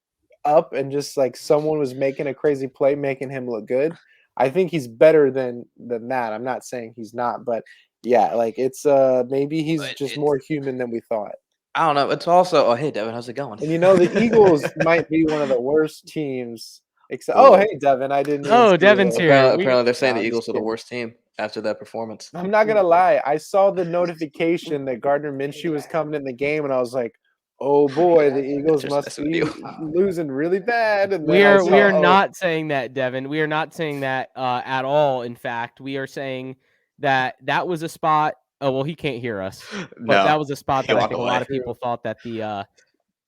up and just, like, someone was making a crazy play, making him look good? I think he's better than that. I'm not saying he's not. But, yeah, like, it's maybe he's just more human than we thought. I don't know. It's also – oh, hey, Devin, how's it going? And, the Eagles might be one of the worst teams. Hey, Devin, I didn't – Devin's here. Apparently they're saying the Eagles are the worst team after that performance. I'm not going to lie. I saw the notification that Gardner Minshew was coming in the game, and I was like, Oh boy, the Eagles Just must messing with be you. losing really bad. And We then I are saw, not saying that, Devin. We are not saying that at all. In fact, we are saying that was a spot. Oh well, he can't hear us, but that No, was a spot he that I walked think a away. lot of people thought that the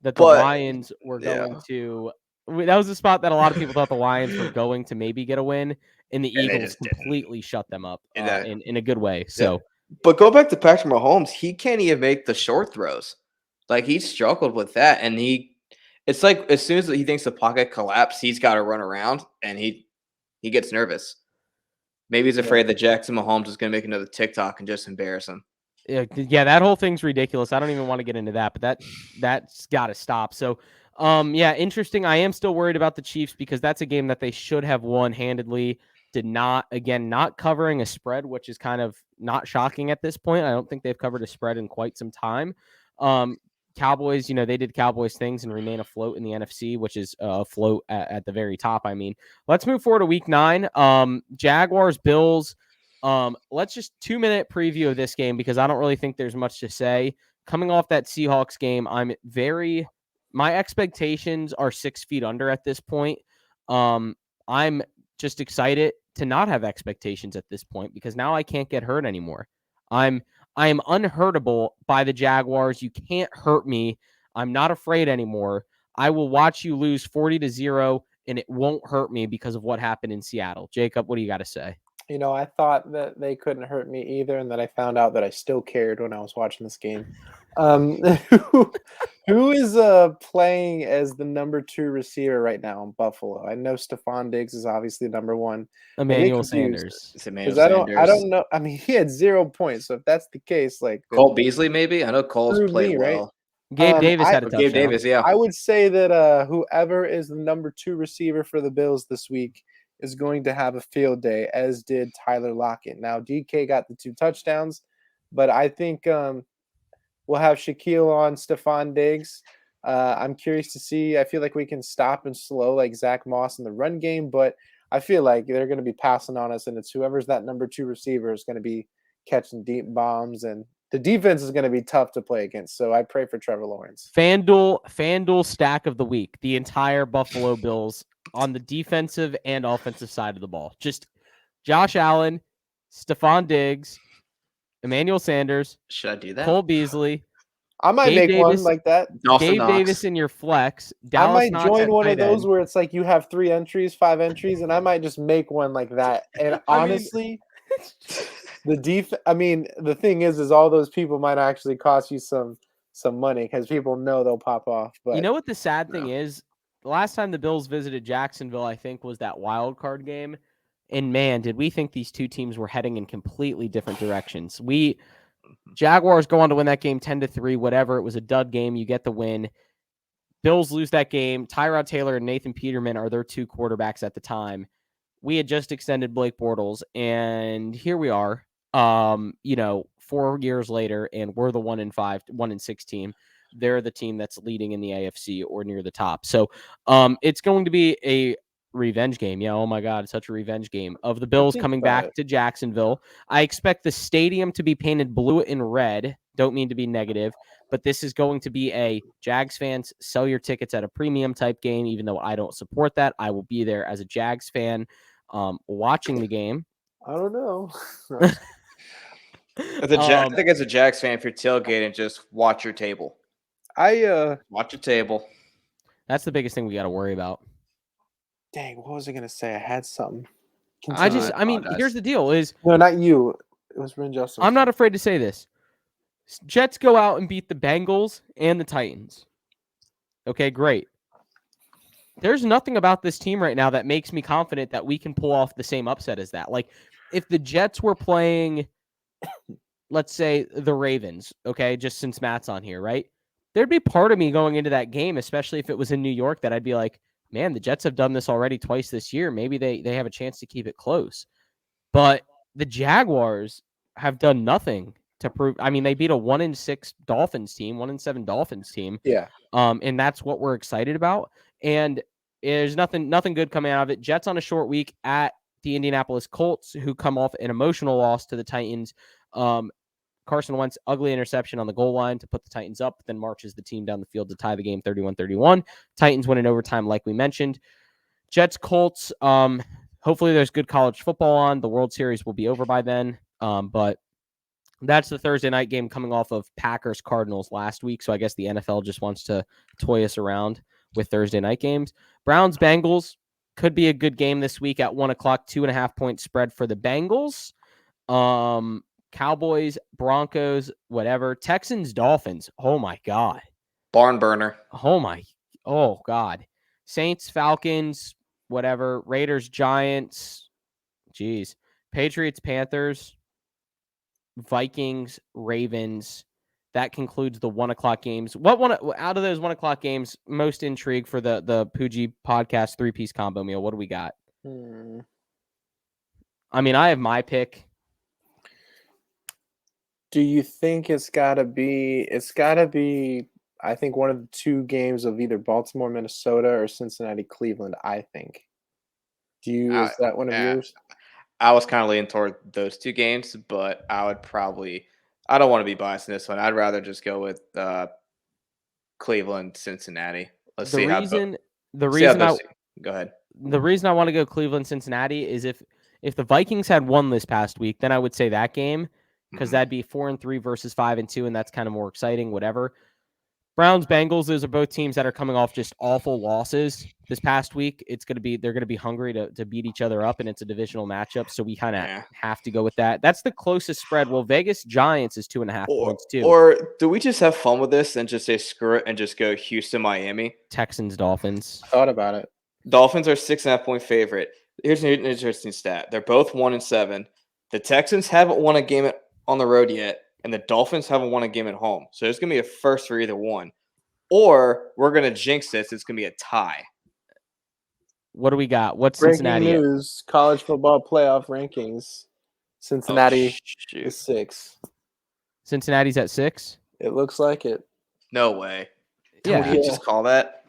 But Lions were going yeah, to. That was a spot that a lot of people thought the Lions were going to maybe get a win, and the and they Eagles just didn't. completely shut them up Yeah. in a good way. Yeah. So But go back to Patrick Mahomes. He can't even make the short throws. Like he struggled with that, and it's like as soon as he thinks the pocket collapsed, he's got to run around, and he gets nervous. Maybe he's afraid that Jackson Mahomes is going to make another TikTok and just embarrass him. yeah, that whole thing's ridiculous. I don't even want to get into that, but that's got to stop. So, yeah, interesting. I am still worried about the Chiefs because that's a game that they should have won handedly. Did not, again, not covering a spread, which is kind of not shocking at this point. I don't think they've covered a spread in quite some time. Cowboys, they did Cowboys things and remain afloat in the NFC, which is afloat at the very top. I mean, let's move forward to week 9. Jaguars, Bills. Let's just 2-minute preview of this game because I don't really think there's much to say. Coming off that Seahawks game, my expectations are 6 feet under at this point. I'm just excited to not have expectations at this point because now I can't get hurt anymore. I am unhurtable by the Jaguars. You can't hurt me. I'm not afraid anymore. I will watch you lose 40-0 and it won't hurt me because of what happened in Seattle. Jacob, what do you got to say? I thought that they couldn't hurt me either, and then I found out that I still cared when I was watching this game. Who is playing as the number 2 receiver right now in Buffalo? I know Stephon Diggs is obviously number 1. Emmanuel Sanders. It's Emmanuel Because I Sanders. don't know. I mean, he had 0 points. So if that's the case, like Cole Beasley, maybe. I know Cole's Prove played me, right? well. Gabe Davis had a touchdown. Gabe Davis, yeah. I would say that whoever is the number 2 receiver for the Bills this week is going to have a field day, as did Tyler Lockett. Now, DK got the 2 touchdowns, but I think we'll have Shaquille on Stephon Diggs. I'm curious to see. I feel like we can stop and slow like Zach Moss in the run game, but I feel like they're going to be passing on us, and it's whoever's that number 2 receiver is going to be catching deep bombs, and the defense is going to be tough to play against. So I pray for Trevor Lawrence. FanDuel stack of the week, the entire Buffalo Bills on the defensive and offensive side of the ball. Just Josh Allen, Stephon Diggs, Emmanuel Sanders. Should I do that? Cole Beasley. I might Gabe make Davis, one like that. Dawson Gabe Knox. Davis in your flex. I Dallas might Knox join at one of tight those end. where it's like you have 3 entries, 5 entries, and I might just make one like that. And honestly, the thing is all those people might actually cost you some money because people know they'll pop off. But you know what the sad thing is? The last time the Bills visited Jacksonville, I think, was that wild card game. And man, did we think these two teams were heading in completely different directions. Jaguars go on to win that game 10-3, whatever. It was a dud game. You get the win. Bills lose that game. Tyrod Taylor and Nathan Peterman are their 2 quarterbacks at the time. We had just extended Blake Bortles, and here we are, 4 years later, and we're the 1-6 team. They're the team that's leading in the AFC or near the top. So it's going to be a revenge game. Yeah, oh my God, such a revenge game of the Bills coming back to Jacksonville. I expect the stadium to be painted blue and red. Don't mean to be negative, but this is going to be a Jags fans sell your tickets at a premium type game, even though I don't support that. I will be there as a Jags fan watching the game. I don't know. I think as a Jags fan, if you're tailgating, just watch your table. Watch your table. That's the biggest thing we got to worry about. Dang, what was I gonna say? I had something. Here's the deal: is no, not you. It was Ren Justin. I'm not afraid to say this. Jets go out and beat the Bengals and the Titans. Okay, great. There's nothing about this team right now that makes me confident that we can pull off the same upset as that. Like, if the Jets were playing, let's say, the Ravens, okay, just since Matt's on here, right? There'd be part of me going into that game, especially if it was in New York, that I'd be like, man, the Jets have done this already twice this year. Maybe they have a chance to keep it close. But the Jaguars have done nothing to prove. I mean, they beat a 1-6 Dolphins team, 1-7 Dolphins team. Yeah. And that's what we're excited about. And there's nothing good coming out of it. Jets on a short week at the Indianapolis Colts, who come off an emotional loss to the Titans. Carson Wentz, ugly interception on the goal line to put the Titans up, then marches the team down the field to tie the game 31-31. Titans win in overtime, like we mentioned. Jets, Colts, hopefully there's good college football on. The World Series will be over by then, but that's the Thursday night game coming off of Packers, Cardinals last week, so I guess the NFL just wants to toy us around with Thursday night games. Browns, Bengals could be a good game this week at 1 o'clock, 2.5-point spread for the Bengals. Cowboys, Broncos, whatever. Texans, Dolphins. Oh, my God. Barn burner. Oh, God. Saints, Falcons, whatever. Raiders, Giants. Jeez. Patriots, Panthers. Vikings, Ravens. That concludes the 1 o'clock games. What one out of those 1 o'clock games most intrigue for the Poojie Podcast 3-piece combo meal? What do we got? I mean, I have my pick. Do you think it's gotta be I think one of the two games of either Baltimore, Minnesota or Cincinnati, Cleveland, I think. Is that one of yours? I was kind of leaning toward those two games, but I don't want to be biased in this one. I'd rather just go with Cleveland, Cincinnati. Go ahead. The reason I want to go Cleveland, Cincinnati is if the Vikings had won this past week, then I would say that game, because that'd be 4-3 versus 5-2, and that's kind of more exciting, whatever. Browns, Bengals, those are both teams that are coming off just awful losses this past week. They're gonna be hungry to beat each other up, and it's a divisional matchup, so we kind of have to go with that. That's the closest spread. Well, Vegas Giants is 2.5 points too. Or do we just have fun with this and just say screw it and just go Houston, Miami? Texans, Dolphins. Thought about it. Dolphins are 6.5-point favorite. Here's an interesting stat. They're both 1-7. The Texans haven't won a game on the road yet, and the Dolphins haven't won a game at home. So there's going to be a first for either one. Or we're going to jinx this. It's going to be a tie. What do we got? What's Cincinnati? Breaking news, college football playoff rankings. Cincinnati is 6. Cincinnati's at 6? It looks like it. No way. Don't you just call that?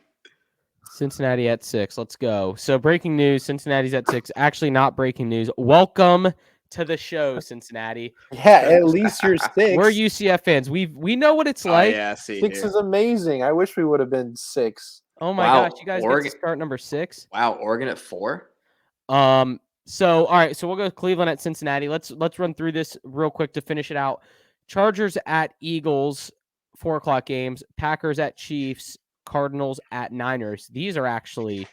Cincinnati at 6. Let's go. So breaking news, Cincinnati's at 6. Actually not breaking news. Welcome to the show, Cincinnati. Yeah, at least you're 6. We're UCF fans. We know what it's like. Yeah, 6 is amazing. I wish we would have been 6. Oh my gosh, you guys get to start number 6. Wow, Oregon at 4. So all right, so we'll go Cleveland at Cincinnati. Let's run through this real quick to finish it out. Chargers at Eagles, 4 o'clock games. Packers at Chiefs. Cardinals at Niners. These are actually,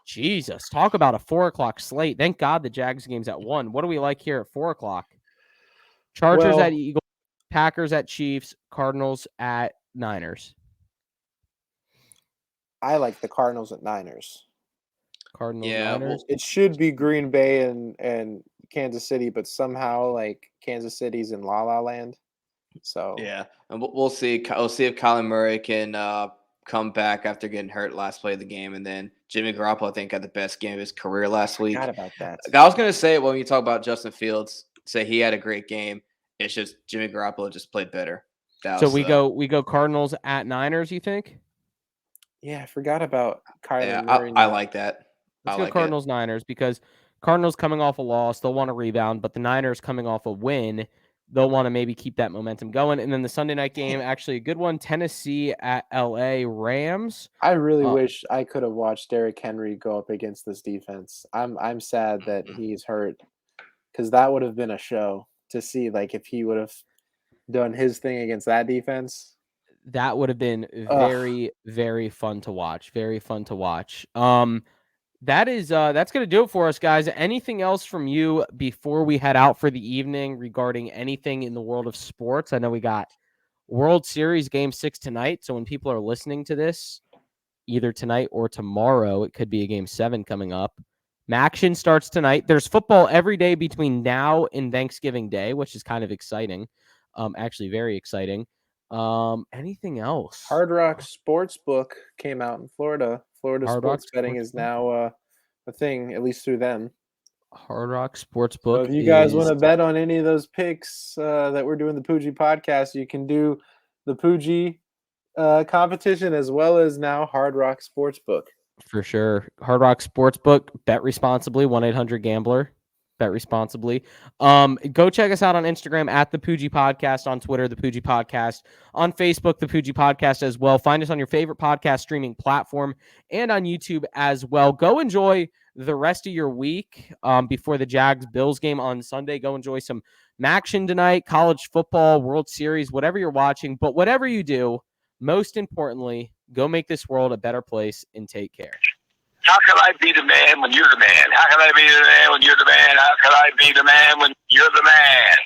Jesus, talk about a 4 o'clock slate. Thank God the Jags game's at 1. What do we like here at 4 o'clock? Chargers at Eagles, Packers at Chiefs, Cardinals at Niners. I like the Cardinals at Niners. Niners. It should be Green Bay and Kansas City, but somehow like Kansas City's in La La Land. So yeah, and we'll see. We'll see if Kyler Murray can come back after getting hurt last play of the game, and then Jimmy Garoppolo, I think, had the best game of his career last week. Forgot about that. I was going to say when you talk about Justin Fields, say he had a great game. It's just Jimmy Garoppolo just played better. So we go Cardinals at Niners. You think? Yeah, I forgot about Kyler Murray. I like that. Let's go Cardinals Niners, because Cardinals coming off a loss, they'll want to rebound, but the Niners coming off a win, they'll want to maybe keep that momentum going. And then the Sunday night game, actually a good one, Tennessee at LA Rams. I really wish I could have watched Derrick Henry go up against this defense. I'm sad that he's hurt, because that would have been a show to see, like if he would have done his thing against that defense. That would have been very, very fun to watch. Very fun to watch. That's going to do it for us, guys. Anything else from you before we head out for the evening regarding anything in the world of sports? I know we got World Series Game 6 tonight, so when people are listening to this, either tonight or tomorrow, it could be a Game 7 coming up. Maction starts tonight. There's football every day between now and Thanksgiving Day, which is kind of exciting. Actually, very exciting. Anything else? Hard Rock Sportsbook came out in Florida. Florida sports betting is now a thing, at least through them. Hard Rock Sportsbook. So if you guys want to bet on any of those picks that we're doing the Poojie Podcast, you can do the Poojie competition as well as now Hard Rock Sportsbook. For sure. Hard Rock Sportsbook. Bet responsibly. 1-800-GAMBLER. Bet responsibly. Go check us out on Instagram at the Poojie Podcast, on Twitter, the Poojie Podcast, on Facebook, the Poojie Podcast as well. Find us on your favorite podcast streaming platform and on YouTube as well. Go enjoy the rest of your week before the Jags-Bills game on Sunday. Go enjoy some action tonight, college football, World Series, whatever you're watching. But whatever you do, most importantly, go make this world a better place and take care. How can I be the man when you're the man? How can I be the man when you're the man? How can I be the man when you're the man?